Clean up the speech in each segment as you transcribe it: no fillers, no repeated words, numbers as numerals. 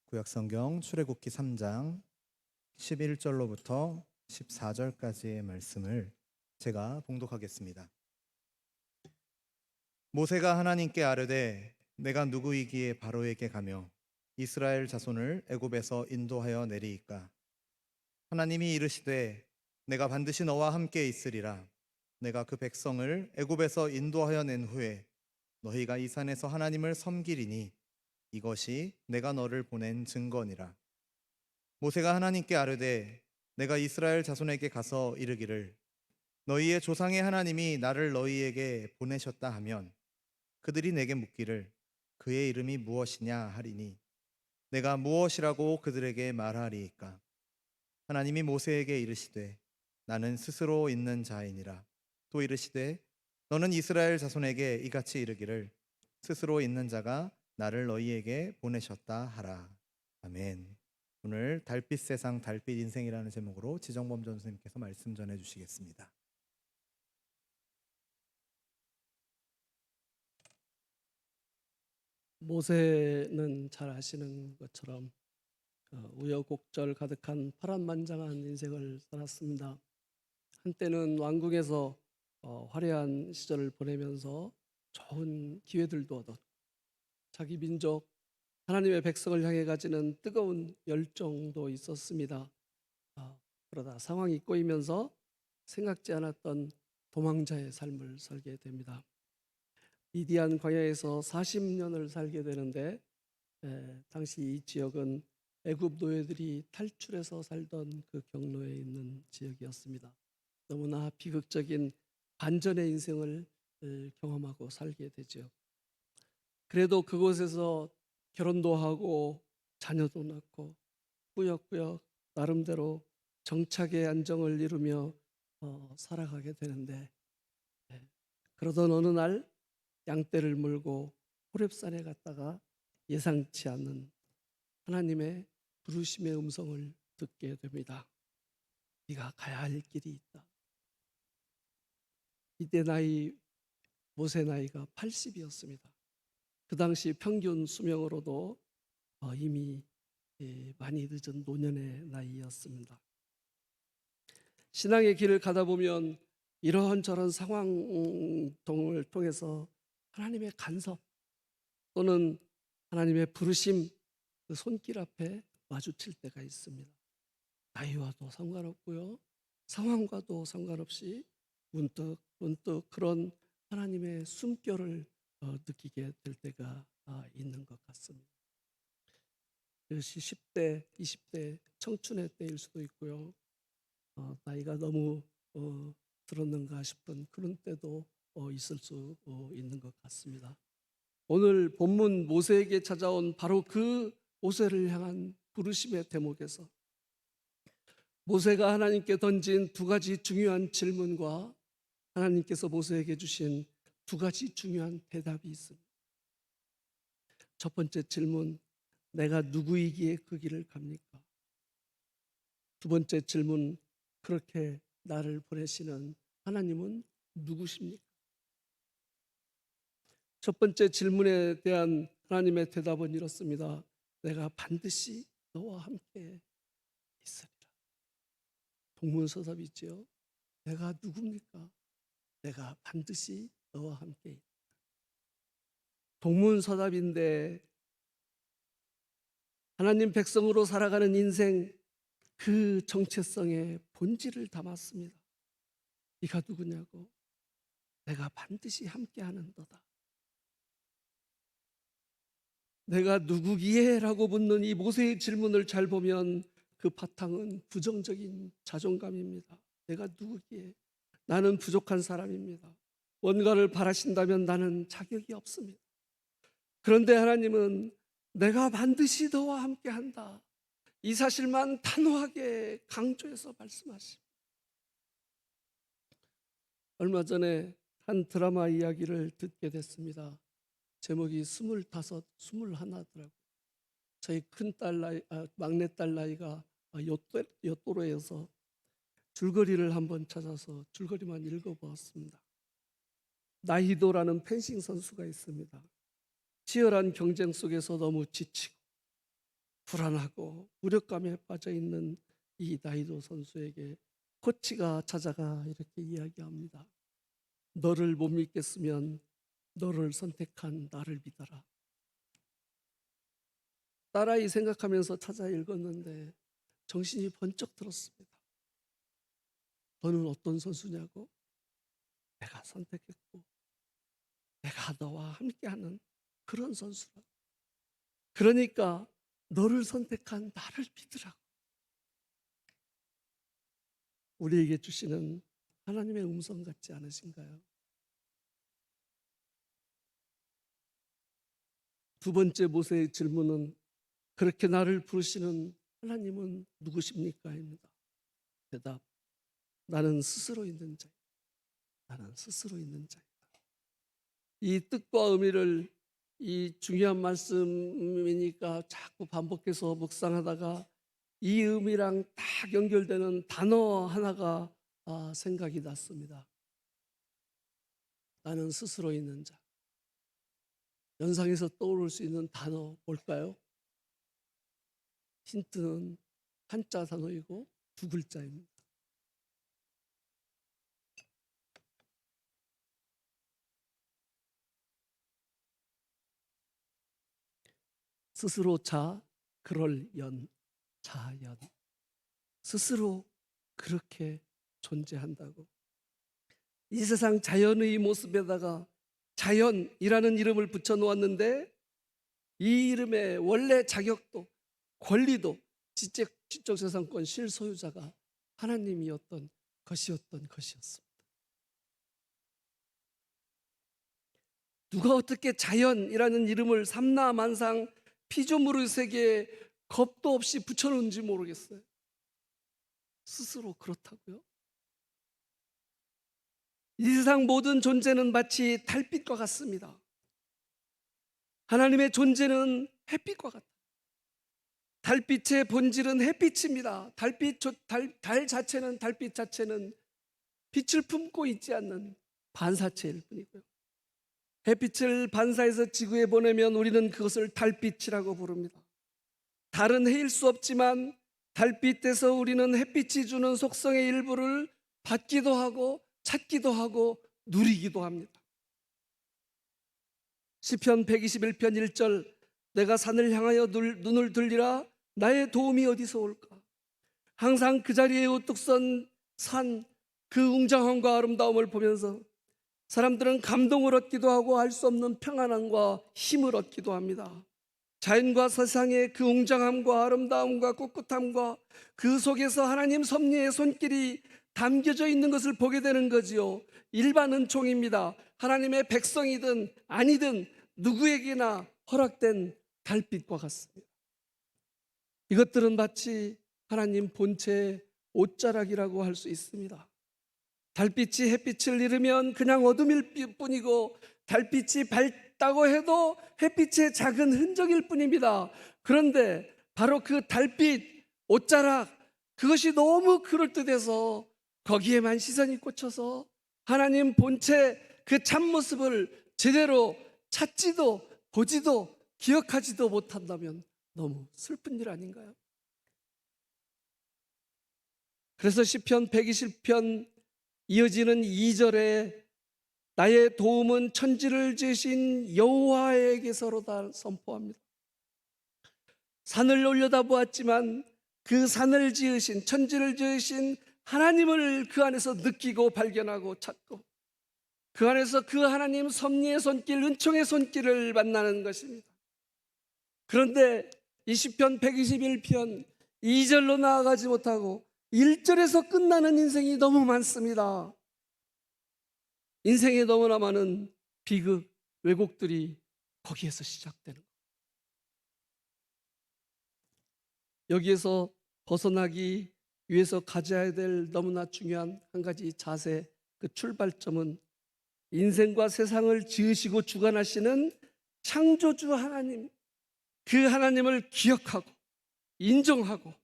구약성경 출애굽기 3장 11절로부터 14절까지의 말씀을 제가 봉독하겠습니다. 모세가 하나님께 아뢰되 내가 누구이기에 바로에게 가며 이스라엘 자손을 애굽에서 인도하여 내리이까? 하나님이 이르시되 내가 반드시 너와 함께 있으리라. 내가 그 백성을 애굽에서 인도하여 낸 후에 너희가 이 산에서 하나님을 섬기리니 이것이 내가 너를 보낸 증거니라. 모세가 하나님께 아뢰되 내가 이스라엘 자손에게 가서 이르기를 너희의 조상의 하나님이 나를 너희에게 보내셨다 하면 그들이 내게 묻기를 그의 이름이 무엇이냐 하리니 내가 무엇이라고 그들에게 말하리이까? 하나님이 모세에게 이르시되 나는 스스로 있는 자이니라. 또 이르시되 너는 이스라엘 자손에게 이같이 이르기를 스스로 있는 자가 나를 너희에게 보내셨다 하라. 아멘. 오늘 달빛 세상 달빛 인생이라는 제목으로 지정범 전수님께서 말씀 전해 주시겠습니다. 모세는 잘 아시는 것처럼 우여곡절 가득한 파란만장한 인생을 살았습니다. 한때는 왕궁에서 화려한 시절을 보내면서 좋은 기회들도 얻었고 자기 민족 하나님의 백성을 향해 가지는 뜨거운 열정도 있었습니다. 그러다 상황이 꼬이면서 생각지 않았던 도망자의 삶을 살게 됩니다. 미디안 광야에서 40년을 살게 되는데 당시 이 지역은 애굽 노예들이 탈출해서 살던 그 경로에 있는 지역이었습니다. 너무나 비극적인 반전의 인생을 경험하고 살게 되죠. 그래도 그곳에서 결혼도 하고 자녀도 낳고 꾸역꾸역 나름대로 정착의 안정을 이루며 살아가게 되는데 그러던 어느 날 양떼를 물고 호렙산에 갔다가 예상치 않는 하나님의 부르심의 음성을 듣게 됩니다. 네가 가야 할 길이 있다. 이때 모세 나이가 80이었습니다. 그 당시 평균 수명으로도 이미 많이 늦은 노년의 나이였습니다. 신앙의 길을 가다 보면 이런저런 상황을 통해서 하나님의 간섭 또는 하나님의 부르심 그 손길 앞에 마주칠 때가 있습니다. 나이와도 상관없고요, 상황과도 상관없이 문득 그런 하나님의 숨결을 느끼게 될 때가 있는 것 같습니다. 그것이 10대, 20대 청춘의 때일 수도 있고요, 나이가 너무 들었는가 싶은 그런 때도 있을 수 있는 것 같습니다. 오늘 본문 모세에게 찾아온 바로 그 모세를 향한 부르심의 대목에서 모세가 하나님께 던진 두 가지 중요한 질문과 하나님께서 모세에게 주신 두 가지 중요한 대답이 있습니다. 첫 번째 질문, 내가 누구이기에 그 길을 갑니까? 두 번째 질문, 그렇게 나를 보내시는 하나님은 누구십니까? 첫 번째 질문에 대한 하나님의 대답은 이렇습니다. 내가 반드시 너와 함께 있으리라. 동문서답이지요. 내가 누굽니까? 내가 반드시 너와 함께 있다. 동문서답인데 하나님 백성으로 살아가는 인생 그 정체성의 본질을 담았습니다. 네가 누구냐고? 내가 반드시 함께하는 너다. 내가 누구기에? 라고 묻는 이 모세의 질문을 잘 보면 그 바탕은 부정적인 자존감입니다. 내가 누구기에? 나는 부족한 사람입니다. 뭔가를 바라신다면 나는 자격이 없습니다. 그런데 하나님은 내가 반드시 너와 함께한다. 이 사실만 단호하게 강조해서 말씀하십니다. 얼마 전에 한 드라마 이야기를 듣게 됐습니다. 제목이 25, 21더라고요. 저희 막내딸 나이가 요또래여서 줄거리를 한번 찾아서 줄거리만 읽어보았습니다. 나희도라는 펜싱 선수가 있습니다. 치열한 경쟁 속에서 너무 지치고 불안하고 무력감에 빠져 있는 이 나이도 선수에게 코치가 찾아가 이렇게 이야기합니다. 너를 못 믿겠으면 너를 선택한 나를 믿어라. 딸아이 생각하면서 찾아 읽었는데 정신이 번쩍 들었습니다. 너는 어떤 선수냐고? 내가 선택했고 내가 너와 함께하는 그런 선수라. 그러니까 너를 선택한 나를 믿으라고. 우리에게 주시는 하나님의 음성 같지 않으신가요? 두 번째 모세의 질문은 그렇게 나를 부르시는 하나님은 누구십니까? 입니다. 대답, 나는 스스로 있는 자. 나는 스스로 있는 자이다. 이 뜻과 의미를 이 중요한 말씀이니까 자꾸 반복해서 묵상하다가 이 의미랑 딱 연결되는 단어 하나가 생각이 났습니다. 나는 스스로 있는 자. 연상에서 떠오를 수 있는 단어 뭘까요? 힌트는 한자 단어이고 두 글자입니다. 스스로 자, 그럴 연, 자연. 스스로 그렇게 존재한다고. 이 세상 자연의 모습에다가 자연이라는 이름을 붙여 놓았는데 이 이름의 원래 자격도 권리도 지적재산권 실소유자가 하나님이었던 것이었습니다. 누가 어떻게 자연이라는 이름을 삼라만상 피조물의 세계에 겁도 없이 붙여놓은지 모르겠어요. 스스로 그렇다고요? 이 세상 모든 존재는 마치 달빛과 같습니다. 하나님의 존재는 햇빛과 같아요. 달빛의 본질은 햇빛입니다. 달 자체는 달빛 자체는 빛을 품고 있지 않는 반사체일 뿐이고요. 햇빛을 반사해서 지구에 보내면 우리는 그것을 달빛이라고 부릅니다. 달은 해일 수 없지만 달빛에서 우리는 햇빛이 주는 속성의 일부를 받기도 하고 찾기도 하고 누리기도 합니다. 시편 121편 1절 내가 산을 향하여 눈을 들리라 나의 도움이 어디서 올까? 항상 그 자리에 우뚝 선 산 그 웅장함과 아름다움을 보면서 사람들은 감동을 얻기도 하고 알 수 없는 평안함과 힘을 얻기도 합니다. 자연과 세상의 그 웅장함과 아름다움과 꿋꿋함과 그 속에서 하나님 섭리의 손길이 담겨져 있는 것을 보게 되는 거지요. 일반 은총입니다. 하나님의 백성이든 아니든 누구에게나 허락된 달빛과 같습니다. 이것들은 마치 하나님 본체의 옷자락이라고 할 수 있습니다. 달빛이 햇빛을 잃으면 그냥 어둠일 뿐이고 달빛이 밝다고 해도 햇빛의 작은 흔적일 뿐입니다. 그런데 바로 그 달빛, 옷자락 그것이 너무 그럴듯해서 거기에만 시선이 꽂혀서 하나님 본체 그 참모습을 제대로 찾지도 보지도 기억하지도 못한다면 너무 슬픈 일 아닌가요? 그래서 시편 120편 이어지는 2절에 나의 도움은 천지를 지으신 여호와에게서로다 선포합니다. 산을 올려다보았지만 그 산을 지으신 천지를 지으신 하나님을 그 안에서 느끼고 발견하고 찾고 그 안에서 그 하나님 섭리의 손길, 은총의 손길을 만나는 것입니다. 그런데 이 시편 121편 2절로 나아가지 못하고 1절에서 끝나는 인생이 너무 많습니다. 인생에 너무나 많은 비극, 왜곡들이 거기에서 시작되는 거예요. 여기에서 벗어나기 위해서 가져야 될 너무나 중요한 한 가지 자세, 그 출발점은 인생과 세상을 지으시고 주관하시는 창조주 하나님, 그 하나님을 기억하고 인정하고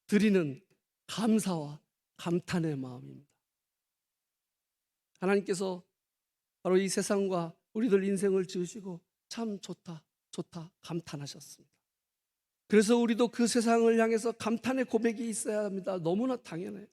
드리는 감사와 감탄의 마음입니다. 하나님께서 바로 이 세상과 우리들 인생을 지으시고 참 좋다 감탄하셨습니다. 그래서 우리도 그 세상을 향해서 감탄의 고백이 있어야 합니다. 너무나 당연해요.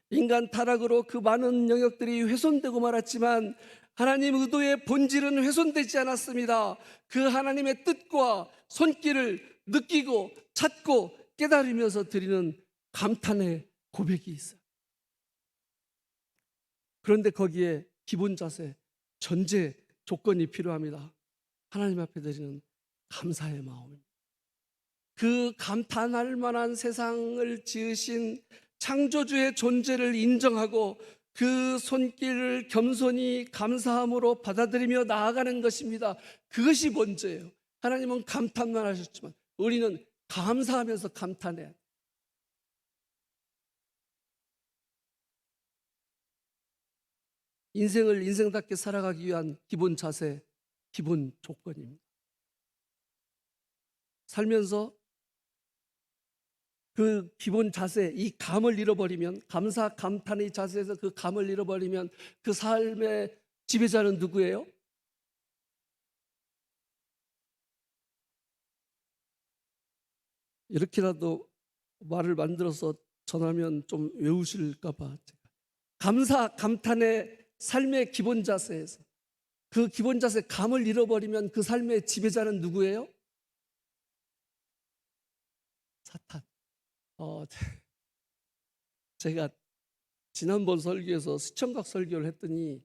인간 타락으로 그 많은 영역들이 훼손되고 말았지만 하나님 의도의 본질은 훼손되지 않았습니다. 그 하나님의 뜻과 손길을 느끼고 찾고 깨달으면서 드리는 감탄의 고백이 있어요. 그런데 거기에 기본 자세, 전제 조건이 필요합니다. 하나님 앞에 드리는 감사의 마음입니다. 그 감탄할 만한 세상을 지으신 창조주의 존재를 인정하고 그 손길을 겸손히 감사함으로 받아들이며 나아가는 것입니다. 그것이 먼저예요. 하나님은 감탄만 하셨지만 우리는 감사하면서 감탄해야 돼요. 인생을 인생답게 살아가기 위한 기본 자세, 기본 조건입니다. 살면서 그 기본 자세, 이 감을 잃어버리면, 감사 감탄의 자세에서 그 감을 잃어버리면 그 삶의 지배자는 누구예요? 이렇게라도 말을 만들어서 전하면 좀 외우실까 봐. 감사 감탄의 삶의 기본 자세에서 그 기본 자세 감을 잃어버리면 그 삶의 지배자는 누구예요? 사탄. 제가 지난번 설교에서 시청각 설교를 했더니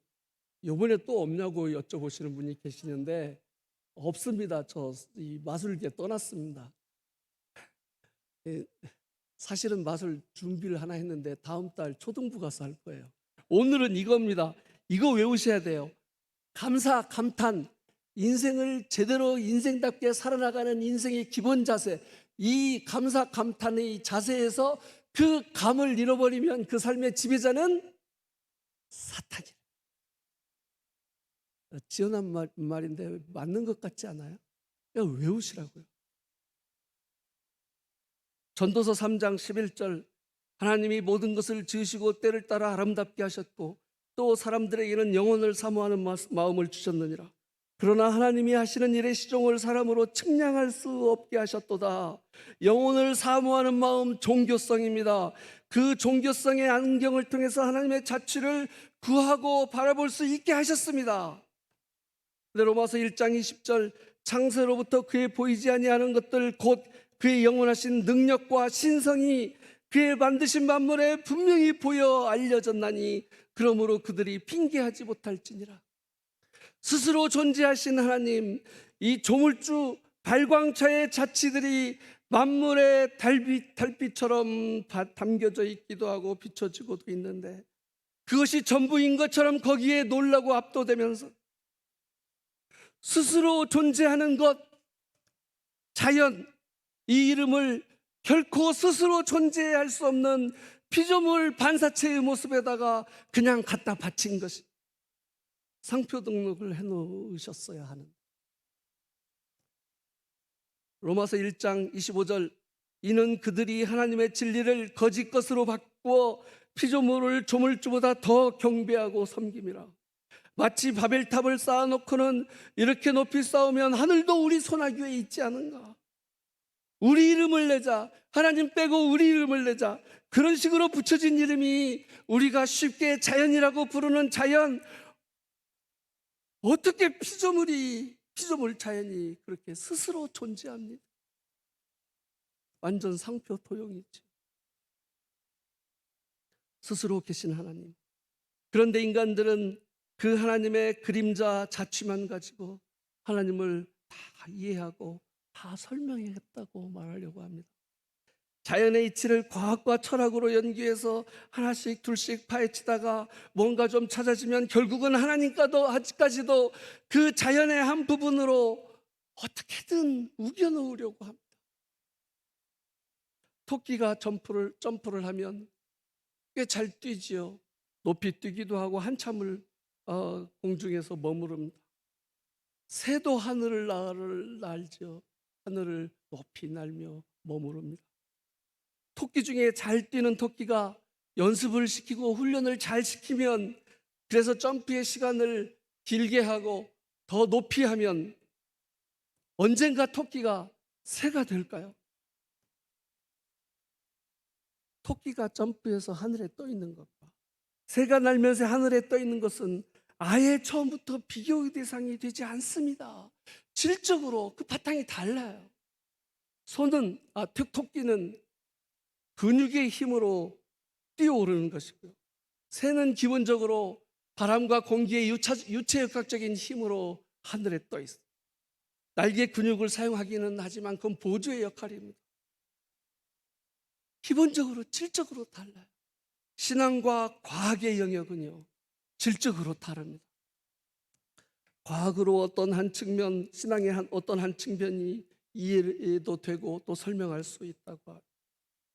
이번에 또 없냐고 여쭤보시는 분이 계시는데 없습니다. 저 이 마술계 떠났습니다. 사실은 마술 준비를 하나 했는데 다음 달 초등부 가서 할 거예요. 오늘은 이겁니다. 이거 외우셔야 돼요. 감사, 감탄, 인생을 제대로 인생답게 살아나가는 인생의 기본 자세, 이 감사, 감탄의 자세에서 그 감을 잃어버리면 그 삶의 지배자는 사탄이에요. 지어난 말인데 맞는 것 같지 않아요? 그냥 외우시라고요. 전도서 3장 11절, 하나님이 모든 것을 지으시고 때를 따라 아름답게 하셨고 또 사람들에게는 영혼을 사모하는 마음을 주셨느니라. 그러나 하나님이 하시는 일의 시종을 사람으로 측량할 수 없게 하셨도다. 영혼을 사모하는 마음, 종교성입니다. 그 종교성의 안경을 통해서 하나님의 자취를 구하고 바라볼 수 있게 하셨습니다. 로마서 1장 20절, 창세로부터 그의 보이지 아니하는 것들 곧 그의 영원하신 능력과 신성이 그의 만드신 만물에 분명히 보여 알려졌나니 그러므로 그들이 핑계하지 못할지니라. 스스로 존재하신 하나님, 이 조물주 발광차의 자취들이 만물의 달빛처럼 담겨져 있기도 하고 비춰지고도 있는데 그것이 전부인 것처럼 거기에 놀라고 압도되면서 스스로 존재하는 것, 자연, 이 이름을 결코 스스로 존재할 수 없는 피조물 반사체의 모습에다가 그냥 갖다 바친 것이 상표 등록을 해놓으셨어야 하는. 로마서 1장 25절, 이는 그들이 하나님의 진리를 거짓 것으로 바꾸어 피조물을 조물주보다 더 경배하고 섬김이라. 마치 바벨탑을 쌓아놓고는 이렇게 높이 쌓으면 하늘도 우리 손아귀에 있지 않은가. 우리 이름을 내자, 하나님 빼고 우리 이름을 내자, 그런 식으로 붙여진 이름이 우리가 쉽게 자연이라고 부르는 자연, 어떻게 피조물 자연이 그렇게 스스로 존재합니까? 완전 상표 토용이지. 스스로 계신 하나님. 그런데 인간들은 그 하나님의 그림자 자취만 가지고 하나님을 다 이해하고 다 설명했다고 말하려고 합니다. 자연의 이치를 과학과 철학으로 연기해서 하나씩 둘씩 파헤치다가 뭔가 좀 찾아지면 결국은 하나님까지도 그 자연의 한 부분으로 어떻게든 우겨넣으려고 합니다. 토끼가 점프를 하면 꽤 잘 뛰지요. 높이 뛰기도 하고 한참을 공중에서 머무릅니다. 새도 하늘을 날죠. 하늘을 높이 날며 머무릅니다. 토끼 중에 잘 뛰는 토끼가 연습을 시키고 훈련을 잘 시키면, 그래서 점프의 시간을 길게 하고 더 높이 하면 언젠가 토끼가 새가 될까요? 토끼가 점프해서 하늘에 떠 있는 것과 새가 날면서 하늘에 떠 있는 것은 아예 처음부터 비교의 대상이 되지 않습니다. 질적으로 그 바탕이 달라요. 토끼는 근육의 힘으로 뛰어오르는 것이고요. 새는 기본적으로 바람과 공기의 유체역학적인 힘으로 하늘에 떠 있어요. 날개 근육을 사용하기는 하지만 그건 보조의 역할입니다. 기본적으로 질적으로 달라요. 신앙과 과학의 영역은요, 질적으로 다릅니다. 과학으로 어떤 한 측면, 신앙의 어떤 한 측면이 이해도 되고 또 설명할 수 있다고 합니다.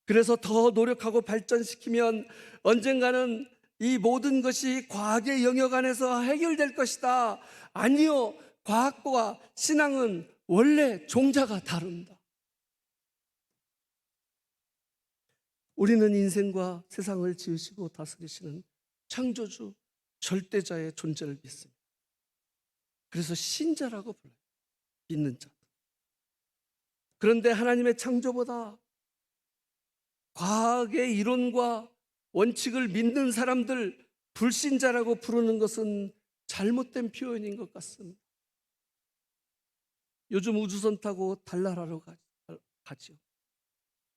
그래서 더 노력하고 발전시키면 언젠가는 이 모든 것이 과학의 영역 안에서 해결될 것이다. 아니요, 과학과 신앙은 원래 종자가 다릅니다. 우리는 인생과 세상을 지으시고 다스리시는 창조주, 절대자의 존재를 믿습니다. 그래서 신자라고 불러요. 믿는 자. 그런데 하나님의 창조보다 과학의 이론과 원칙을 믿는 사람들, 불신자라고 부르는 것은 잘못된 표현인 것 같습니다. 요즘 우주선 타고 달나라로 가죠.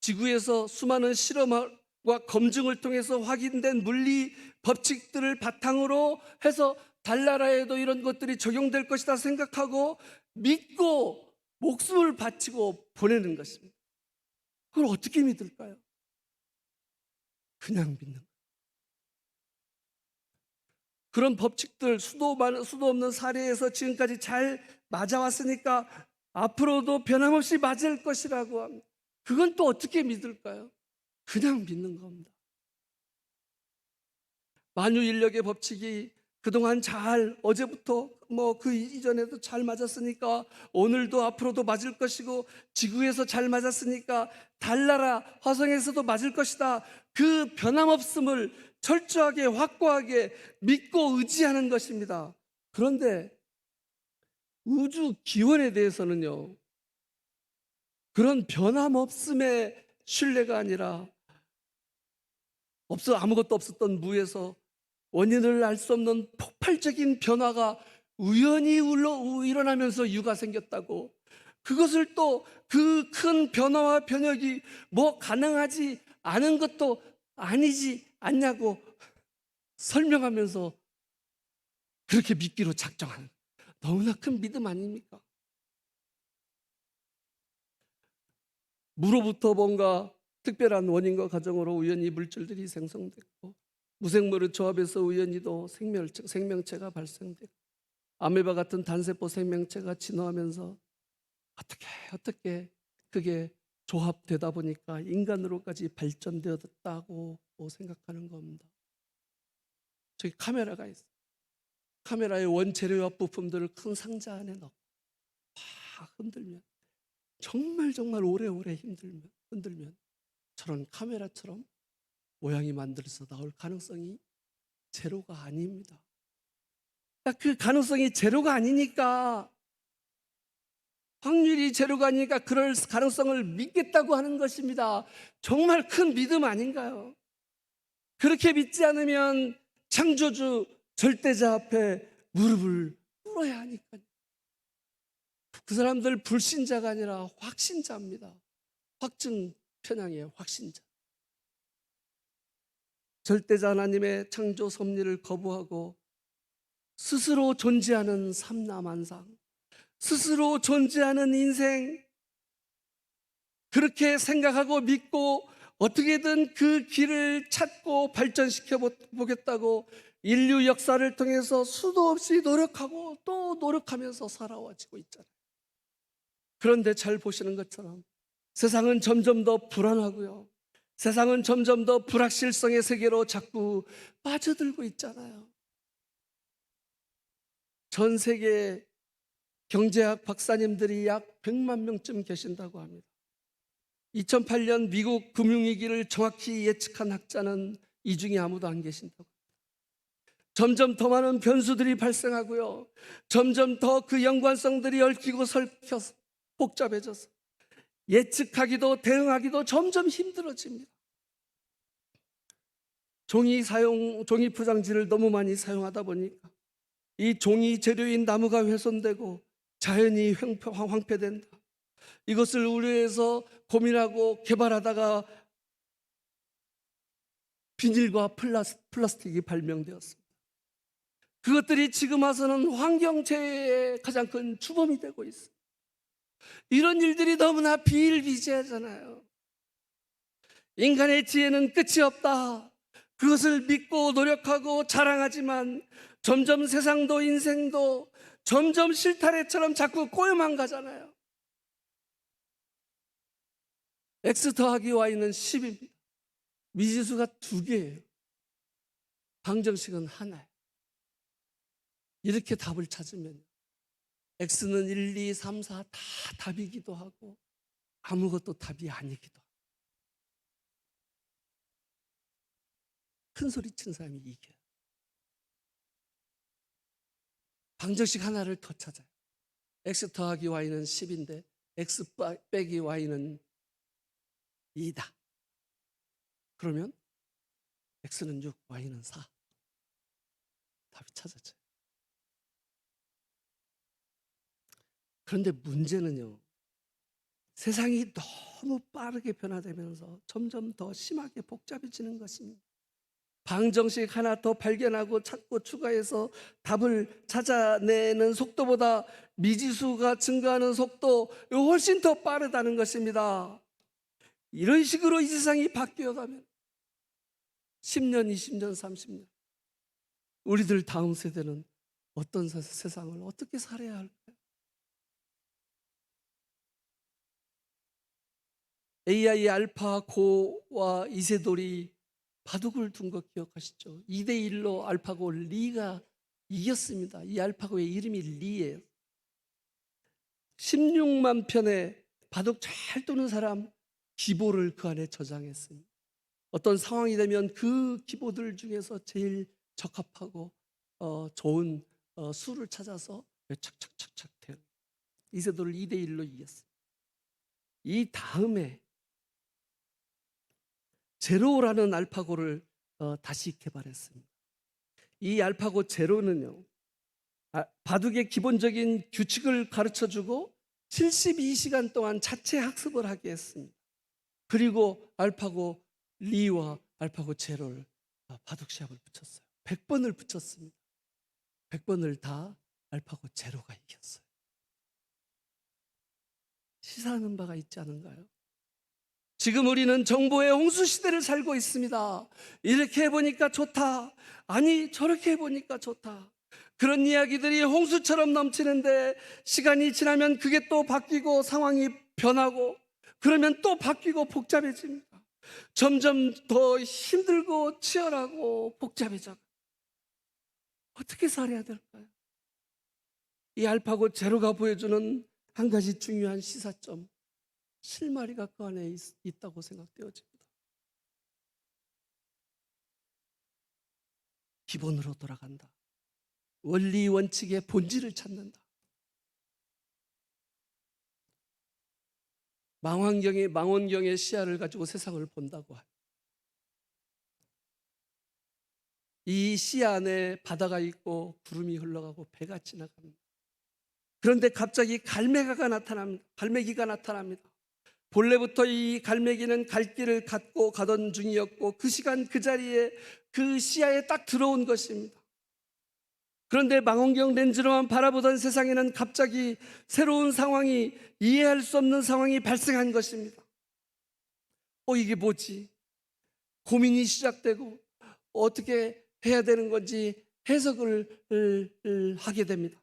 지구에서 수많은 실험과 검증을 통해서 확인된 물리 법칙들을 바탕으로 해서 달나라에도 이런 것들이 적용될 것이다 생각하고 믿고 목숨을 바치고 보내는 것입니다. 그걸 어떻게 믿을까요? 그냥 믿는 거예요. 그런 법칙들 수도 없는 사례에서 지금까지 잘 맞아왔으니까 앞으로도 변함없이 맞을 것이라고 합니다. 그건 또 어떻게 믿을까요? 그냥 믿는 겁니다. 만유인력의 법칙이 그동안 어제부터 그 이전에도 잘 맞았으니까 오늘도 앞으로도 맞을 것이고, 지구에서 잘 맞았으니까 달나라 화성에서도 맞을 것이다. 그 변함없음을 철저하게 확고하게 믿고 의지하는 것입니다. 그런데 우주 기원에 대해서는요, 그런 변함없음의 신뢰가 아니라 아무것도 없었던 무에서 원인을 알 수 없는 폭발적인 변화가 우연히 일어나면서 유가 생겼다고, 그것을 또 그 큰 변화와 변혁이 가능하지 않은 것도 아니지 않냐고 설명하면서 그렇게 믿기로 작정하는, 너무나 큰 믿음 아닙니까? 무로부터 뭔가 특별한 원인과 과정으로 우연히 물질들이 생성됐고, 무생물의 조합에서 우연히도 생명체가 발생됐고, 아메바 같은 단세포 생명체가 진화하면서 어떻게 그게 조합되다 보니까 인간으로까지 발전되었다고 생각하는 겁니다. 저기 카메라가 있어요. 카메라의 원재료와 부품들을 큰 상자 안에 넣고 막 흔들면, 정말 오래오래 흔들면 저런 카메라처럼 모양이 만들어서 나올 가능성이 제로가 아닙니다. 그 가능성이 제로가 아니니까, 확률이 제로가 아니니까 그럴 가능성을 믿겠다고 하는 것입니다. 정말 큰 믿음 아닌가요? 그렇게 믿지 않으면 창조주 절대자 앞에 무릎을 꿇어야 하니까요. 그 사람들 불신자가 아니라 확신자입니다. 확증 편향이에요. 확신자. 절대자 하나님의 창조 섭리를 거부하고 스스로 존재하는 삼라만상, 스스로 존재하는 인생, 그렇게 생각하고 믿고 어떻게든 그 길을 찾고 발전시켜 보겠다고 인류 역사를 통해서 수도 없이 노력하고 또 노력하면서 살아와지고 있잖아요. 그런데 잘 보시는 것처럼 세상은 점점 더 불안하고요, 세상은 점점 더 불확실성의 세계로 자꾸 빠져들고 있잖아요. 전 세계 경제학 박사님들이 약 100만 명쯤 계신다고 합니다. 2008년 미국 금융위기를 정확히 예측한 학자는 이 중에 아무도 안 계신다고. 점점 더 많은 변수들이 발생하고요, 점점 더 그 연관성들이 얽히고 설켜서 복잡해져서 예측하기도 대응하기도 점점 힘들어집니다. 종이 포장지를 너무 많이 사용하다 보니까 이 종이 재료인 나무가 훼손되고 자연이 황폐된다. 이것을 우려해서 고민하고 개발하다가 비닐과 플라스틱이 발명되었습니다. 그것들이 지금 와서는 환경재해의 가장 큰 주범이 되고 있습니다. 이런 일들이 너무나 비일비재하잖아요. 인간의 지혜는 끝이 없다. 그것을 믿고 노력하고 자랑하지만 점점 세상도 인생도 점점 실타래처럼 자꾸 꼬여만 가잖아요. X 더하기 Y는 10입니다. 미지수가 2개예요. 방정식은 하나예요. 이렇게 답을 찾으면 X는 1, 2, 3, 4 다 답이기도 하고 아무것도 답이 아니기도 하고 큰 소리 치는 사람이 이겨요. 방정식 하나를 더 찾아요. X 더하기 Y는 10인데 X 빼기 Y는 2다. 그러면 X는 6, Y는 4. 답이 찾았죠. 그런데 문제는요, 세상이 너무 빠르게 변화되면서 점점 더 심하게 복잡해지는 것입니다. 방정식 하나 더 발견하고 찾고 추가해서 답을 찾아내는 속도보다 미지수가 증가하는 속도 훨씬 더 빠르다는 것입니다. 이런 식으로 이 세상이 바뀌어가면 10년, 20년, 30년 우리들 다음 세대는 어떤 세상을 어떻게 살아야 할까요? AI 알파고와 이세돌이 바둑을 둔 거 기억하시죠? 2대1로 알파고 리가 이겼습니다. 이 알파고의 이름이 리예요. 16만 편의 바둑 잘 두는 사람 기보를 그 안에 저장했습니다. 어떤 상황이 되면 그 기보들 중에서 제일 적합하고 좋은 수를 찾아서 착착착착 태워 이세돌을 2대1로 이겼습니다. 이 다음에 제로라는 알파고를 다시 개발했습니다. 이 알파고 제로는요, 바둑의 기본적인 규칙을 가르쳐주고 72시간 동안 자체 학습을 하게 했습니다. 그리고 알파고 리와 알파고 제로를 바둑 시합을 붙였어요. 100번을 붙였습니다. 100번을 다 알파고 제로가 이겼어요. 시사하는 바가 있지 않은가요? 지금 우리는 정보의 홍수 시대를 살고 있습니다. 이렇게 해보니까 좋다. 아니, 저렇게 해보니까 좋다. 그런 이야기들이 홍수처럼 넘치는데 시간이 지나면 그게 또 바뀌고 상황이 변하고 그러면 또 바뀌고 복잡해집니다. 점점 더 힘들고 치열하고 복잡해져. 어떻게 살아야 될까요? 이 알파고 제로가 보여주는 한 가지 중요한 시사점, 실마리가 그 안에 있다고 생각되어집니다. 기본으로 돌아간다. 원리 원칙의 본질을 찾는다. 망원경의 시야를 가지고 세상을 본다고 합니다. 이 시야 안에 바다가 있고 구름이 흘러가고 배가 지나갑니다. 그런데 갑자기 갈매기가 나타납니다. 본래부터 이 갈매기는 갈 길을 가던 중이었고 그 시간 그 자리에 그 시야에 딱 들어온 것입니다. 그런데 망원경 렌즈로만 바라보던 세상에는 갑자기 새로운 상황이, 이해할 수 없는 상황이 발생한 것입니다. 이게 뭐지? 고민이 시작되고 어떻게 해야 되는 건지 해석을 하게 됩니다.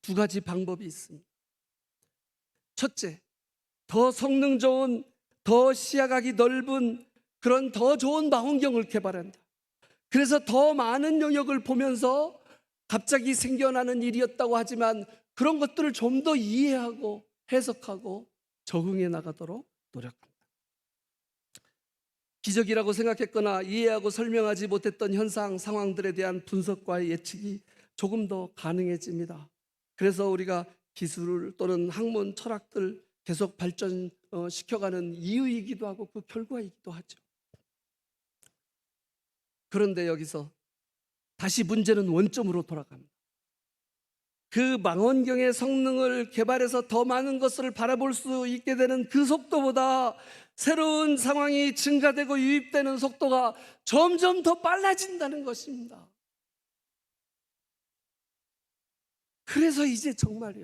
두 가지 방법이 있습니다. 첫째, 더 성능 좋은, 더 시야각이 넓은 그런 더 좋은 망원경을 개발한다. 그래서 더 많은 영역을 보면서 갑자기 생겨나는 일이었다고 하지만 그런 것들을 좀 더 이해하고 해석하고 적응해 나가도록 노력합니다. 기적이라고 생각했거나 이해하고 설명하지 못했던 현상, 상황들에 대한 분석과 예측이 조금 더 가능해집니다. 그래서 우리가 기술 또는 학문, 철학들 계속 발전 시켜가는 이유이기도 하고 그 결과이기도 하죠. 그런데 여기서 다시 문제는 원점으로 돌아갑니다. 그 망원경의 성능을 개발해서 더 많은 것을 바라볼 수 있게 되는 그 속도보다 새로운 상황이 증가되고 유입되는 속도가 점점 더 빨라진다는 것입니다. 그래서 이제 정말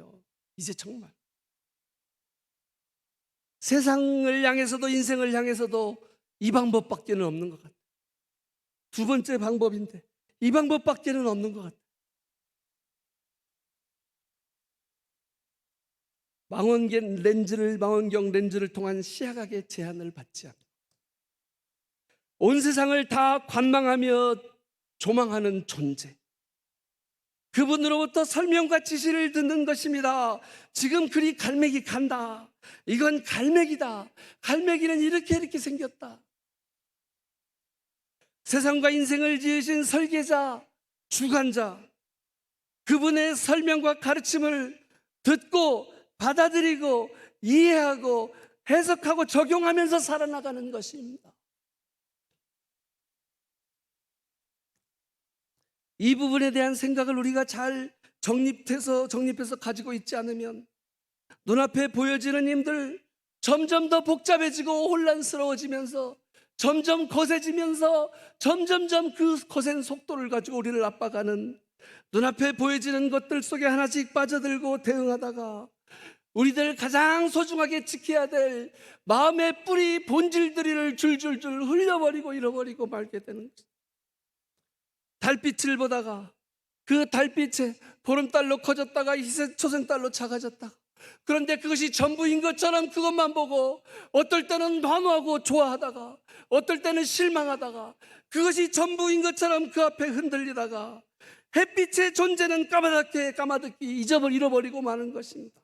세상을 향해서도 인생을 향해서도 이 방법밖에는 없는 것 같아요. 두 번째 방법인데 이 방법밖에는 없는 것 같아요. 망원경 렌즈를 통한 시야각의 제한을 받지 않고 온 세상을 다 관망하며 조망하는 존재, 그분으로부터 설명과 지시를 듣는 것입니다. 지금 그리 갈매기 간다. 이건 갈매기다. 갈매기는 이렇게 생겼다. 세상과 인생을 지으신 설계자, 주관자, 그분의 설명과 가르침을 듣고 받아들이고 이해하고 해석하고 적용하면서 살아나가는 것입니다. 이 부분에 대한 생각을 우리가 잘 정립해서 가지고 있지 않으면 눈앞에 보여지는 힘들 점점 더 복잡해지고 혼란스러워지면서 점점 거세지면서 점점점 그 거센 속도를 가지고 우리를 압박하는 눈앞에 보여지는 것들 속에 하나씩 빠져들고 대응하다가 우리들 가장 소중하게 지켜야 될 마음의 뿌리 본질들을 줄줄줄 흘려버리고 잃어버리고 말게 되는 거죠. 달빛을 보다가 그 달빛에 보름달로 커졌다가 초생달로 작아졌다가, 그런데 그것이 전부인 것처럼 그것만 보고 어떨 때는 환호하고 좋아하다가 어떨 때는 실망하다가 그것이 전부인 것처럼 그 앞에 흔들리다가 햇빛의 존재는 까마득히 잃어버리고 마는 것입니다.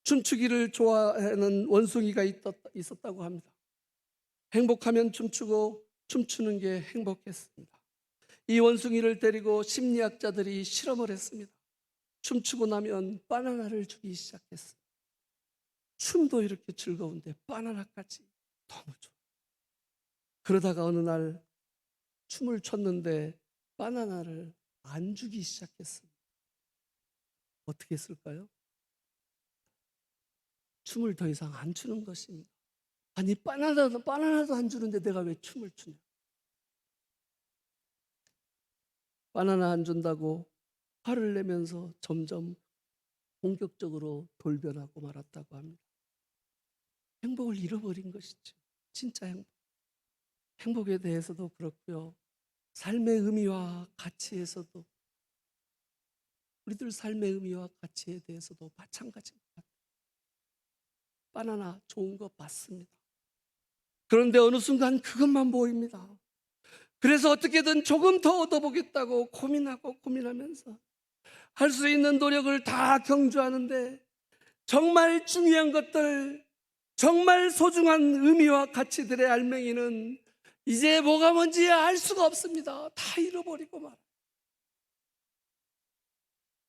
춤추기를 좋아하는 원숭이가 있었다고 합니다. 행복하면 춤추고 춤추는 게 행복했습니다. 이 원숭이를 데리고 심리학자들이 실험을 했습니다. 춤추고 나면 바나나를 주기 시작했습니다. 춤도 이렇게 즐거운데 바나나까지 너무 좋아. 그러다가 어느 날 춤을 췄는데 바나나를 안 주기 시작했습니다. 어떻게 했을까요? 춤을 더 이상 안 추는 것입니다. 아니 바나나도 안 주는데 내가 왜 춤을 추냐. 바나나 안 준다고 화를 내면서 점점 본격적으로 돌변하고 말았다고 합니다. 행복을 잃어버린 것이죠. 진짜 행복에 대해서도 그렇고요. 삶의 의미와 가치에서도, 우리들 삶의 의미와 가치에 대해서도 마찬가지인 것 같아요. 바나나 좋은 거 맞습니다. 그런데 어느 순간 그것만 보입니다. 그래서 어떻게든 조금 더 얻어보겠다고 고민하면서 할 수 있는 노력을 다 경주하는데 정말 중요한 것들, 정말 소중한 의미와 가치들의 알맹이는 이제 뭐가 뭔지 알 수가 없습니다. 다 잃어버리고 말아요.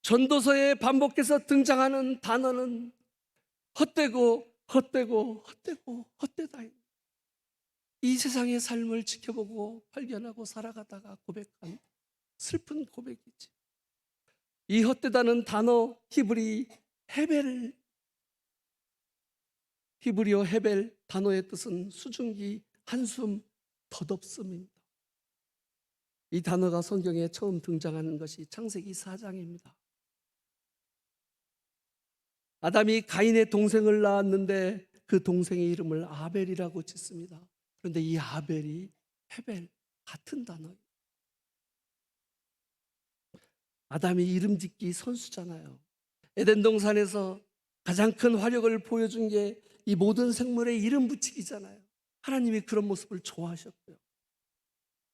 전도서에 반복해서 등장하는 단어는 헛되고 헛되다. 이 세상의 삶을 지켜보고 발견하고 살아가다가 고백한 슬픈 고백이지. 이 헛되다는 단어 히브리어 헤벨 단어의 뜻은 수증기, 한숨, 덧없음입니다. 이 단어가 성경에 처음 등장하는 것이 창세기 4장입니다. 아담이 가인의 동생을 낳았는데 그 동생의 이름을 아벨이라고 짓습니다. 그런데 이 아벨이 헤벨, 같은 단어예요. 아담이 이름 짓기 선수잖아요. 에덴 동산에서 가장 큰 화력을 보여준 게 이 모든 생물의 이름 붙이기잖아요. 하나님이 그런 모습을 좋아하셨고요.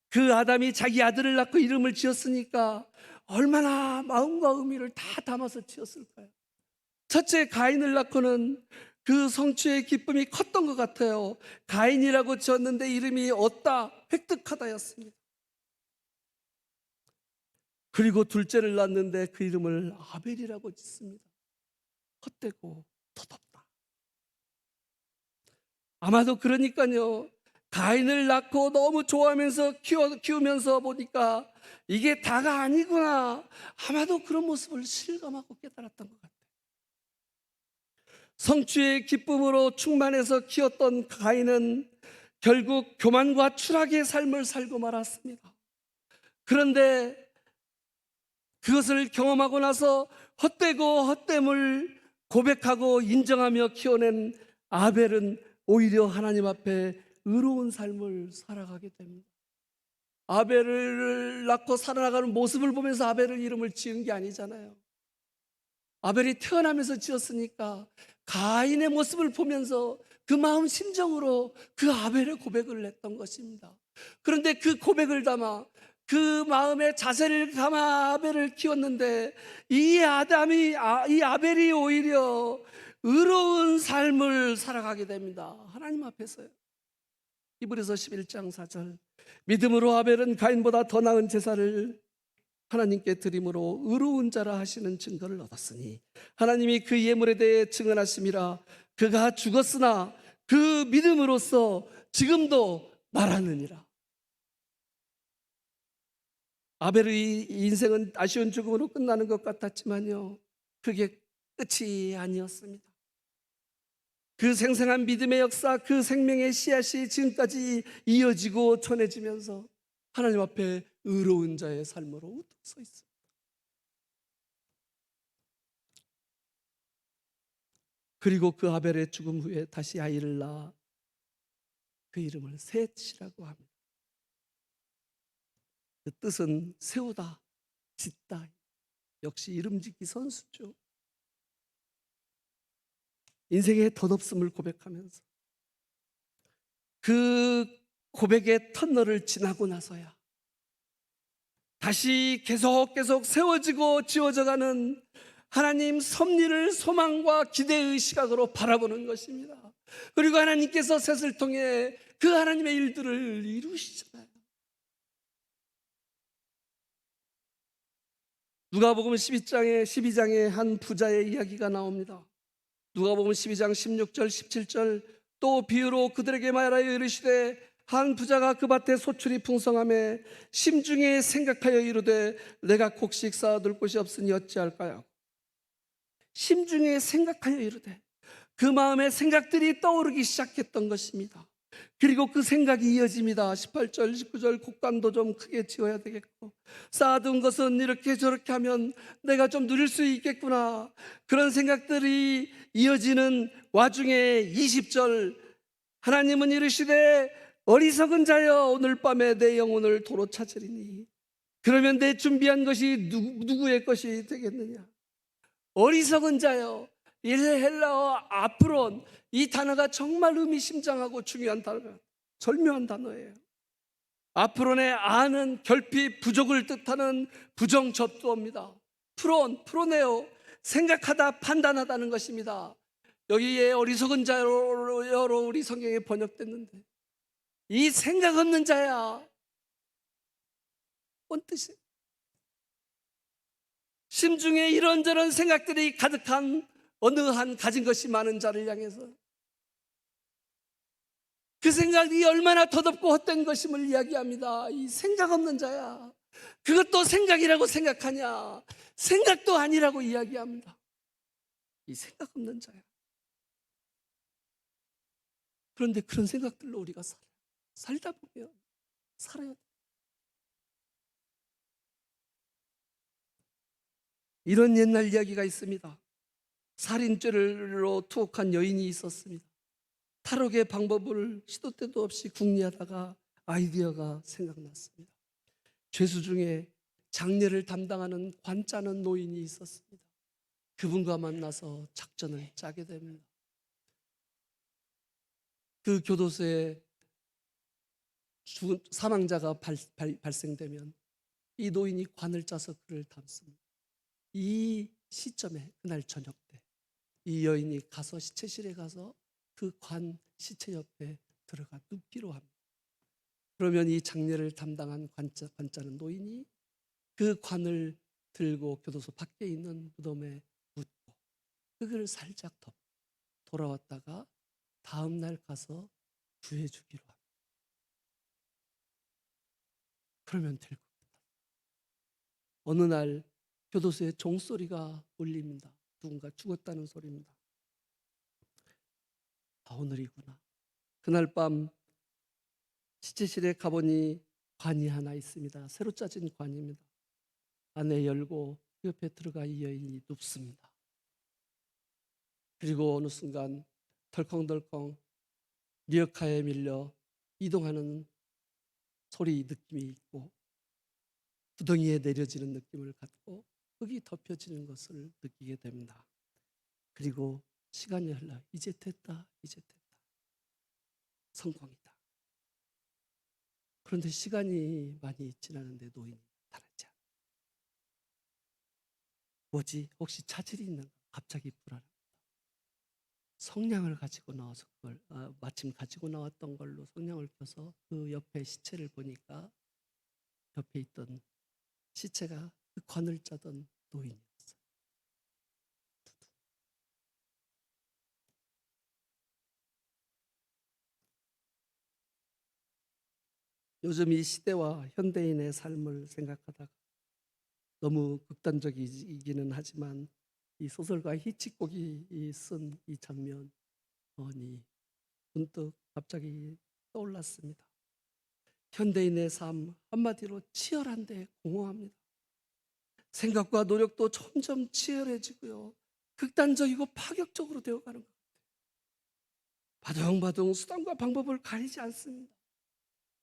그 아담이 자기 아들을 낳고 이름을 지었으니까 얼마나 마음과 의미를 다 담아서 지었을까요? 첫째 가인을 낳고는 그 성취의 기쁨이 컸던 것 같아요. 가인이라고 지었는데 이름이 얻다, 획득하다였습니다. 그리고 둘째를 낳았는데 그 이름을 아벨이라고 짓습니다. 헛되고 도덥다. 아마도 그러니까요. 가인을 낳고 너무 좋아하면서 키우면서 보니까 이게 다가 아니구나. 아마도 그런 모습을 실감하고 깨달았던 것 같아요. 성취의 기쁨으로 충만해서 키웠던 가인은 결국 교만과 추락의 삶을 살고 말았습니다. 그런데 그것을 경험하고 나서 헛되고 헛됨을 고백하고 인정하며 키워낸 아벨은 오히려 하나님 앞에 의로운 삶을 살아가게 됩니다. 아벨을 낳고 살아나가는 모습을 보면서 아벨을 이름을 지은 게 아니잖아요. 아벨이 태어나면서 지었으니까 가인의 모습을 보면서 그 마음 심정으로 그 아벨의 고백을 했던 것입니다. 그런데 그 고백을 담아 그 마음의 자세를 담아 아벨을 키웠는데 이 아벨이 오히려 의로운 삶을 살아가게 됩니다. 하나님 앞에서요. 히브리서 11장 4절 믿음으로 아벨은 가인보다 더 나은 제사를 하나님께 드림으로 의로운 자라 하시는 증거를 얻었으니 하나님이 그 예물에 대해 증언하심이라. 그가 죽었으나 그 믿음으로써 지금도 말하느니라. 아벨의 인생은 아쉬운 죽음으로 끝나는 것 같았지만요, 그게 끝이 아니었습니다. 그 생생한 믿음의 역사, 그 생명의 씨앗이 지금까지 이어지고 전해지면서 하나님 앞에 의로운 자의 삶으로 우뚝 서 있습니다. 그리고 그 아벨의 죽음 후에 다시 아이를 낳아 그 이름을 셋이라고 합니다. 그 뜻은 세우다, 짓다. 역시 이름 짓기 선수죠. 인생의 덧없음을 고백하면서 그 고백의 터널을 지나고 나서야 다시 계속 세워지고 지워져가는 하나님 섭리를 소망과 기대의 시각으로 바라보는 것입니다. 그리고 하나님께서 셋을 통해 그 하나님의 일들을 이루시잖아요. 누가복음 12장에 한 부자의 이야기가 나옵니다. 누가복음 12장 16절 17절 또 비유로 그들에게 말하여 이르시되 한 부자가 그 밭에 소출이 풍성하매 심중에 생각하여 이르되 내가 곡식 쌓아둘 곳이 없으니 어찌할까요? 심중에 생각하여 이르되 그 마음에 생각들이 떠오르기 시작했던 것입니다. 그리고 그 생각이 이어집니다. 18절 19절 곡간도 좀 크게 지어야 되겠고 쌓아둔 것은 이렇게 저렇게 하면 내가 좀 누릴 수 있겠구나, 그런 생각들이 이어지는 와중에 20절 하나님은 이르시되 어리석은 자여 오늘 밤에 내 영혼을 도로 찾으리니 그러면 내 준비한 것이 누구의 것이 되겠느냐. 어리석은 자여, 이 헬라어 아프론, 이 단어가 정말 의미심장하고 중요한 단어예요. 절묘한 단어예요. 아프론의 아는 결핍, 부족을 뜻하는 부정접두어입니다. 프로네오, 생각하다, 판단하다는 것입니다. 여기에 어리석은 자여로 우리 성경에 번역됐는데 이 생각 없는 자야, 뭔 뜻이에요? 심중에 이런저런 생각들이 가득한 어느 한 가진 것이 많은 자를 향해서 그 생각이 얼마나 더덥고 헛된 것임을 이야기합니다. 이 생각 없는 자야, 그것도 생각이라고 생각하냐, 생각도 아니라고 이야기합니다. 이 생각 없는 자야. 그런데 그런 생각들로 우리가 살다 보면 살아야 돼. 이런 옛날 이야기가 있습니다. 살인죄로 투옥한 여인이 있었습니다. 탈옥의 방법을 시도 때도 없이 궁리하다가 아이디어가 생각났습니다. 죄수 중에 장례를 담당하는 관짜는 노인이 있었습니다. 그분과 만나서 작전을 짜게 됩니다. 그 교도소에 사망자가 발생되면 이 노인이 관을 짜서 그를 담습니다. 이 시점에 그날 저녁 때 이 여인이 가서 시체실에 가서 그 관 시체 옆에 들어가 눕기로 합니다. 그러면 이 장례를 담당한 관짜는 노인이 그 관을 들고 교도소 밖에 있는 무덤에 묻고 흙을 살짝 돌아왔다가 다음 날 가서 구해주기로 합니다. 그러면 될 것 같아요. 어느 날 교도소에 종소리가 울립니다. 누군가 죽었다는 소리입니다. 아, 오늘이구나. 그날 밤 시체실에 가보니 관이 하나 있습니다. 새로 짜진 관입니다. 안에 열고 옆에 들어가 이 여인이 눕습니다. 그리고 어느 순간 덜컹덜컹 리어카에 밀려 이동하는 소리 느낌이 있고 구덩이에 내려지는 느낌을 갖고 흙이 덮여지는 것을 느끼게 됩니다. 그리고 시간이 흘러 이제 됐다, 이제 됐다. 성공이다. 그런데 시간이 많이 지나는데 노인이 나타나지 않아. 뭐지? 혹시 차질이 있는가? 갑자기 불안합니다. 성냥을 가지고 나와서 그걸 마침 가지고 나왔던 걸로 성냥을 켜서 그 옆에 시체를 보니까 옆에 있던 시체가 그 관을 짜던 노인이었어요. 요즘 이 시대와 현대인의 삶을 생각하다가 너무 극단적이기는 하지만 이 소설가 히치콕이 쓴 이 장면이 문득 갑자기 떠올랐습니다. 현대인의 삶 한마디로 치열한데 공허합니다. 생각과 노력도 점점 치열해지고요. 극단적이고 파격적으로 되어가는 것 같아요. 바둥바둥 수단과 방법을 가리지 않습니다.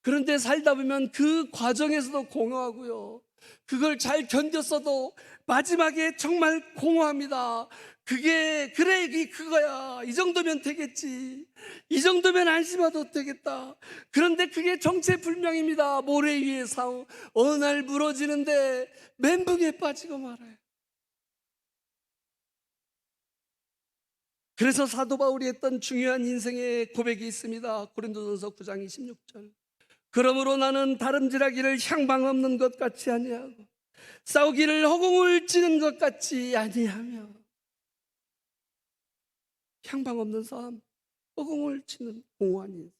그런데 살다 보면 그 과정에서도 공허하고요. 그걸 잘 견뎠어도 마지막에 정말 공허합니다. 그래 그거야. 이 정도면 되겠지. 이 정도면 안심해도 되겠다. 그런데 그게 정체불명입니다. 모래 위의 상 어느 날 무너지는데 멘붕에 빠지고 말아요. 그래서 사도 바울이 했던 중요한 인생의 고백이 있습니다. 고린도전서 9장 26절. 그러므로 나는 다름질하기를 향방 없는 것 같이 아니하고 싸우기를 허공을 찌는 것 같이 아니하며. 향방 없는 삶, 허공을 치는 공허한 인생.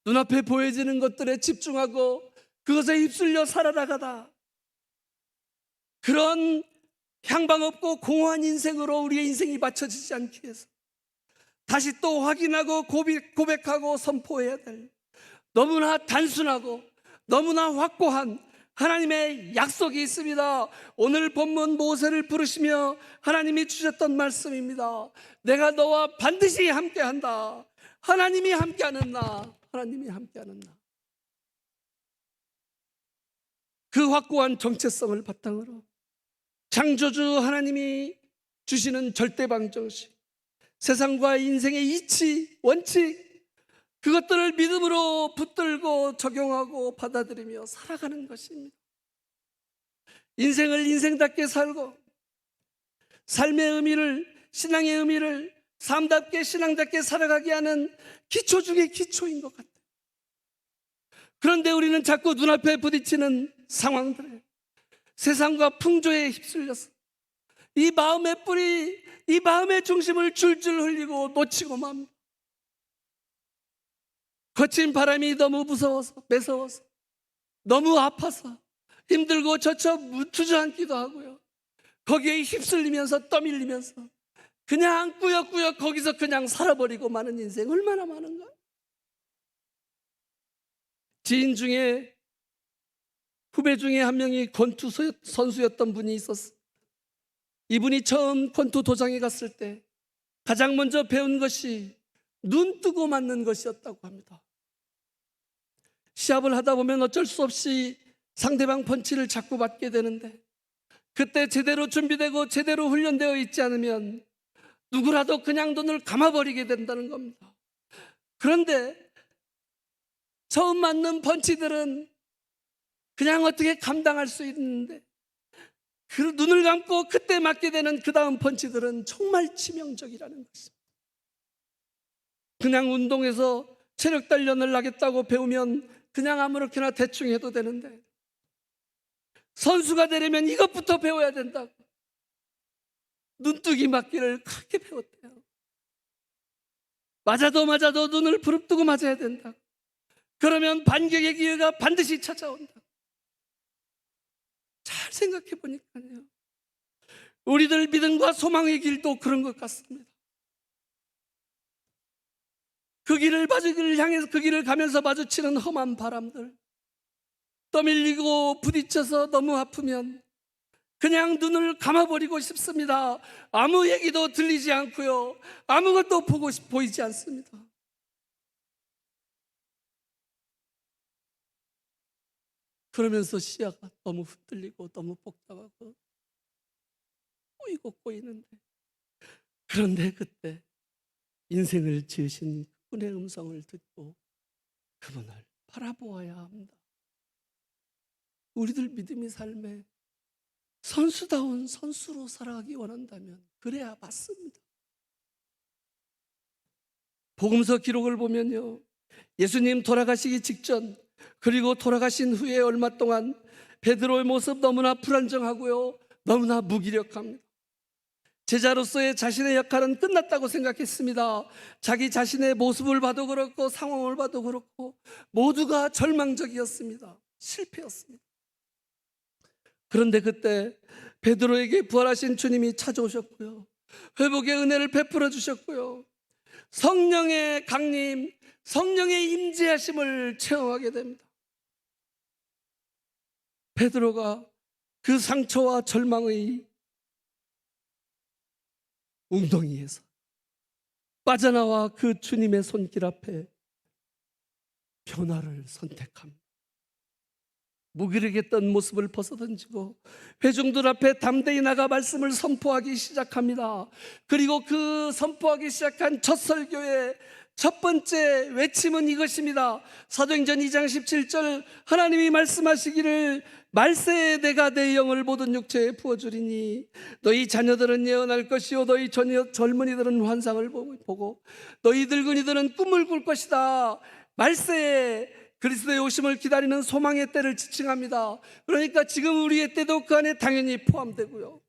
눈앞에 보여지는 것들에 집중하고 그것에 휩쓸려 살아나가다 그런 향방 없고 공허한 인생으로 우리의 인생이 맞춰지지 않기 위해서 다시 또 확인하고 고백하고 선포해야 될 너무나 단순하고 너무나 확고한 하나님의 약속이 있습니다. 오늘 본문 모세를 부르시며 하나님이 주셨던 말씀입니다. 내가 너와 반드시 함께한다. 하나님이 함께하는 나, 하나님이 함께하는 나. 그 확고한 정체성을 바탕으로 창조주 하나님이 주시는 절대방정식, 세상과 인생의 이치, 원칙, 그것들을 믿음으로 붙들고 적용하고 받아들이며 살아가는 것입니다. 인생을 인생답게 살고 삶의 의미를, 신앙의 의미를 삶답게 신앙답게 살아가게 하는 기초 중에 기초인 것 같아요. 그런데 우리는 자꾸 눈앞에 부딪히는 상황들에 세상과 풍조에 휩쓸려서 이 마음의 뿌리, 이 마음의 중심을 줄줄 흘리고 놓치고 맙니다. 거친 바람이 너무 무서워서, 매서워서, 너무 아파서 힘들고 저쳐 주저앉기도 하고요. 거기에 휩쓸리면서 떠밀리면서 그냥 꾸역꾸역 거기서 그냥 살아버리고 마는 인생 얼마나 많은가. 지인 중에, 후배 중에 한 명이 권투 선수였던 분이 있었어요. 이분이 처음 권투 도장에 갔을 때 가장 먼저 배운 것이 눈 뜨고 맞는 것이었다고 합니다. 시합을 하다 보면 어쩔 수 없이 상대방 펀치를 자꾸 맞게 되는데 그때 제대로 준비되고 제대로 훈련되어 있지 않으면 누구라도 그냥 눈을 감아버리게 된다는 겁니다. 그런데 처음 맞는 펀치들은 그냥 어떻게 감당할 수 있는데 그 눈을 감고 그때 맞게 되는 그 다음 펀치들은 정말 치명적이라는 것입니다. 그냥 운동해서 체력 단련을 하겠다고 배우면 그냥 아무렇게나 대충 해도 되는데 선수가 되려면 이것부터 배워야 된다고. 눈뜨기 맞기를 그렇게 배웠대요. 맞아도 눈을 부릅뜨고 맞아야 된다. 그러면 반격의 기회가 반드시 찾아온다. 잘 생각해 보니까요, 우리들 믿음과 소망의 길도 그런 것 같습니다. 그 길을 향해서 그 길을 가면서 마주치는 험한 바람들, 떠밀리고 부딪혀서 너무 아프면 그냥 눈을 감아버리고 싶습니다. 아무 얘기도 들리지 않고요, 아무것도 보이지 않습니다. 그러면서 시야가 너무 흔들리고 너무 복잡하고 꼬이는데, 그런데 그때 인생을 지으신 그분의 음성을 듣고 그분을 바라보아야 합니다. 우리들 믿음의 삶에 선수다운 선수로 살아가기 원한다면 그래야 맞습니다. 복음서 기록을 보면요, 예수님 돌아가시기 직전 그리고 돌아가신 후에 얼마 동안 베드로의 모습 너무나 불안정하고요, 너무나 무기력합니다. 제자로서의 자신의 역할은 끝났다고 생각했습니다. 자기 자신의 모습을 봐도 그렇고 상황을 봐도 그렇고 모두가 절망적이었습니다. 실패였습니다. 그런데 그때 베드로에게 부활하신 주님이 찾아오셨고요, 회복의 은혜를 베풀어 주셨고요, 성령의 강림, 성령의 임재하심을 체험하게 됩니다. 베드로가 그 상처와 절망의 웅덩이에서 빠져나와 그 주님의 손길 앞에 변화를 선택합니다. 무기력했던 모습을 벗어던지고 회중들 앞에 담대히 나가 말씀을 선포하기 시작합니다. 그리고 그 선포하기 시작한 첫 설교의 첫 번째 외침은 이것입니다. 사도행전 2장 17절, 하나님이 말씀하시기를 말세에 내가 내 영을 모든 육체에 부어주리니 너희 자녀들은 예언할 것이요 너희 젊은이들은 환상을 보고 너희 늙은이들은 꿈을 꿀 것이다. 말세에 그리스도의 오심을 기다리는 소망의 때를 지칭합니다. 그러니까 지금 우리의 때도 그 안에 당연히 포함되고요,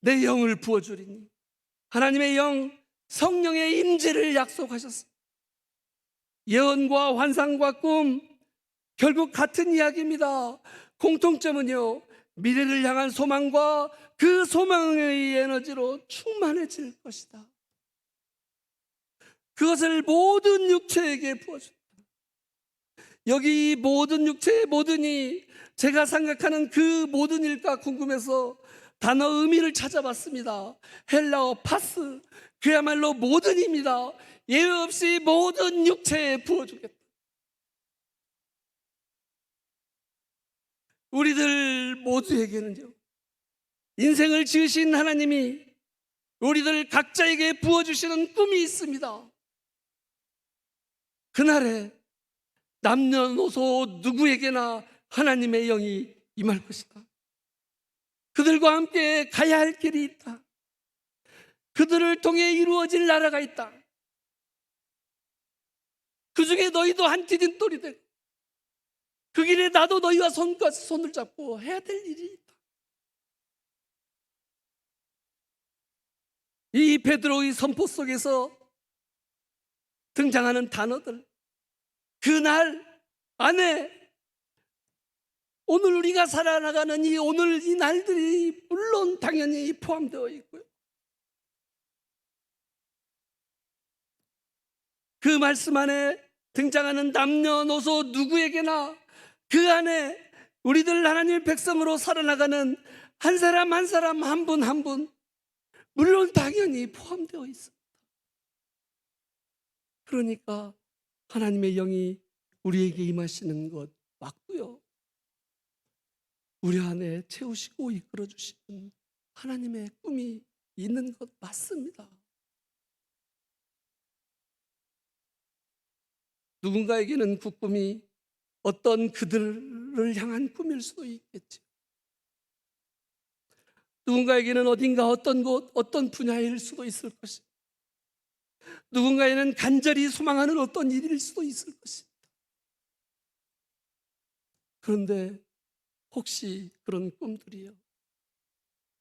내 영을 부어주리니 하나님의 영, 성령의 임재를 약속하셨습니다. 예언과 환상과 꿈, 결국 같은 이야기입니다. 공통점은요, 미래를 향한 소망과 그 소망의 에너지로 충만해질 것이다. 그것을 모든 육체에게 부어준다. 여기 모든 육체의 모든이 제가 생각하는 그 모든 일까 궁금해서 단어 의미를 찾아봤습니다. 헬라어 파스, 그야말로 모든입니다. 예외 없이 모든 육체에 부어주겠다. 우리들 모두에게는요, 인생을 지으신 하나님이 우리들 각자에게 부어주시는 꿈이 있습니다. 그날에 남녀노소 누구에게나 하나님의 영이 임할 것이다. 그들과 함께 가야 할 길이 있다. 그들을 통해 이루어질 나라가 있다. 그 중에 너희도 한 디딤돌이 되고 그 길에 나도 너희와 손을 잡고 해야 될 일이 있다. 이 베드로의 선포 속에서 등장하는 단어들, 그날 안에 오늘 우리가 살아나가는 오늘 이 날들이 물론 당연히 포함되어 있고요, 그 말씀 안에 등장하는 남녀노소 누구에게나 그 안에 우리들 하나님의 백성으로 살아나가는 한 사람 한 사람, 한 분 한 분, 물론 당연히 포함되어 있습니다. 그러니까 하나님의 영이 우리에게 임하시는 것 맞고요, 우리 안에 채우시고 이끌어 주시는 하나님의 꿈이 있는 것 맞습니다. 누군가에게는 그 꿈이 어떤 그들을 향한 꿈일 수도 있겠죠. 누군가에게는 어딘가 어떤 곳, 어떤 분야일 수도 있을 것입니다. 누군가에는 간절히 소망하는 어떤 일일 수도 있을 것입니다. 그런데 혹시 그런 꿈들이요,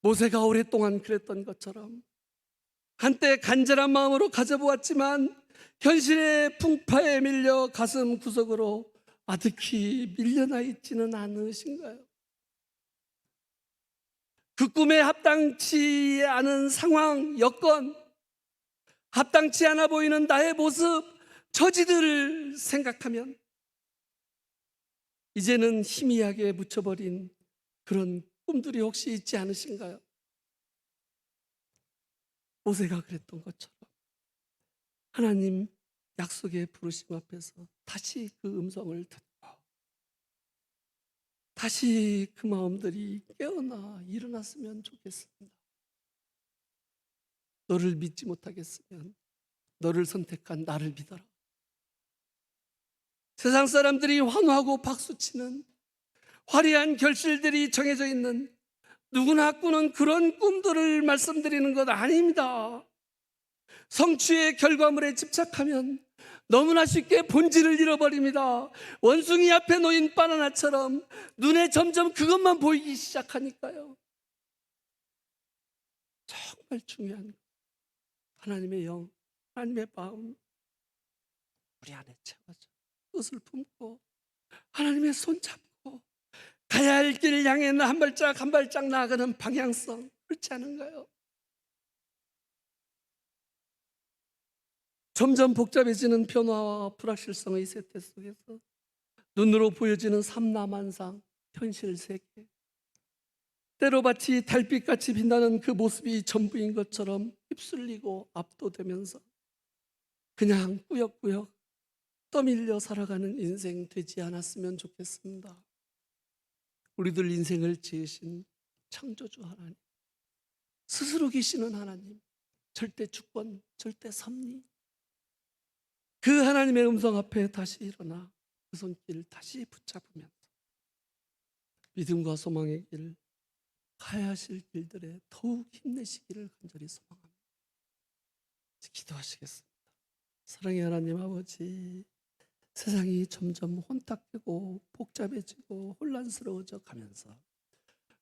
모세가 오랫동안 그랬던 것처럼 한때 간절한 마음으로 가져보았지만 현실의 풍파에 밀려 가슴 구석으로 아득히 밀려나 있지는 않으신가요? 그 꿈에 합당치 않은 상황, 여건, 합당치 않아 보이는 나의 모습, 처지들을 생각하면 이제는 희미하게 묻혀버린 그런 꿈들이 혹시 있지 않으신가요? 모세가 그랬던 것처럼 하나님 약속의 부르심 앞에서 다시 그 음성을 듣고 다시 그 마음들이 깨어나 일어났으면 좋겠습니다. 너를 믿지 못하겠으면 너를 선택한 나를 믿어라. 세상 사람들이 환호하고 박수치는 화려한 결실들이 정해져 있는 누구나 꾸는 그런 꿈들을 말씀드리는 것 아닙니다. 성취의 결과물에 집착하면 너무나 쉽게 본질을 잃어버립니다. 원숭이 앞에 놓인 바나나처럼 눈에 점점 그것만 보이기 시작하니까요. 정말 중요한 것, 하나님의 영, 하나님의 마음 우리 안에 채워져 뜻을 품고 하나님의 손 잡고 가야 할 길을 향해 한 발짝 한 발짝 나아가는 방향성, 그렇지 않은가요? 점점 복잡해지는 변화와 불확실성의 세태 속에서 눈으로 보여지는 삼라만상, 현실 세계, 때로 마치 달빛같이 빛나는 그 모습이 전부인 것처럼 휩쓸리고 압도되면서 그냥 꾸역꾸역 떠밀려 살아가는 인생 되지 않았으면 좋겠습니다. 우리들 인생을 지으신 창조주 하나님, 스스로 계시는 하나님, 절대 주권, 절대 섭리, 그 하나님의 음성 앞에 다시 일어나 그 손길 다시 붙잡으면서 믿음과 소망의 길, 가야 하실 길들에 더욱 힘내시기를 간절히 소망합니다. 기도하시겠습니다. 사랑의 하나님 아버지, 세상이 점점 혼탁해고 복잡해지고 혼란스러워져 가면서,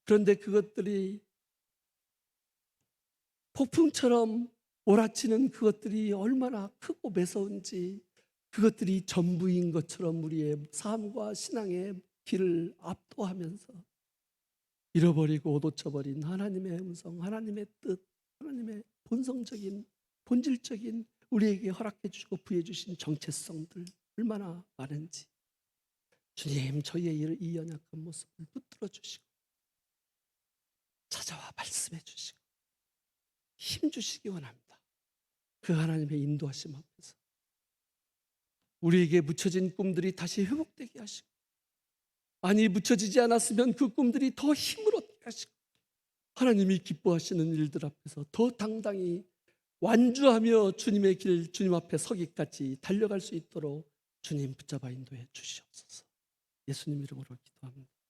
그런데 그것들이 폭풍처럼 몰아치는 그것들이 얼마나 크고 매서운지, 그것들이 전부인 것처럼 우리의 삶과 신앙의 길을 압도하면서 잃어버리고 놓쳐버린 하나님의 음성, 하나님의 뜻, 하나님의 본성적인 본질적인 우리에게 허락해 주시고 부여해 주신 정체성들 얼마나 많은지 주님, 저희의 이 연약한 모습을 붙들어 주시고 찾아와 말씀해 주시고 힘 주시기 원합니다. 그 하나님의 인도하심 앞에서 우리에게 묻혀진 꿈들이 다시 회복되게 하시고, 아니 묻혀지지 않았으면 그 꿈들이 더 힘을 얻게 하시고, 하나님이 기뻐하시는 일들 앞에서 더 당당히 완주하며 주님의 길, 주님 앞에 서기까지 달려갈 수 있도록 주님 붙잡아 인도해 주시옵소서. 예수님 이름으로 기도합니다.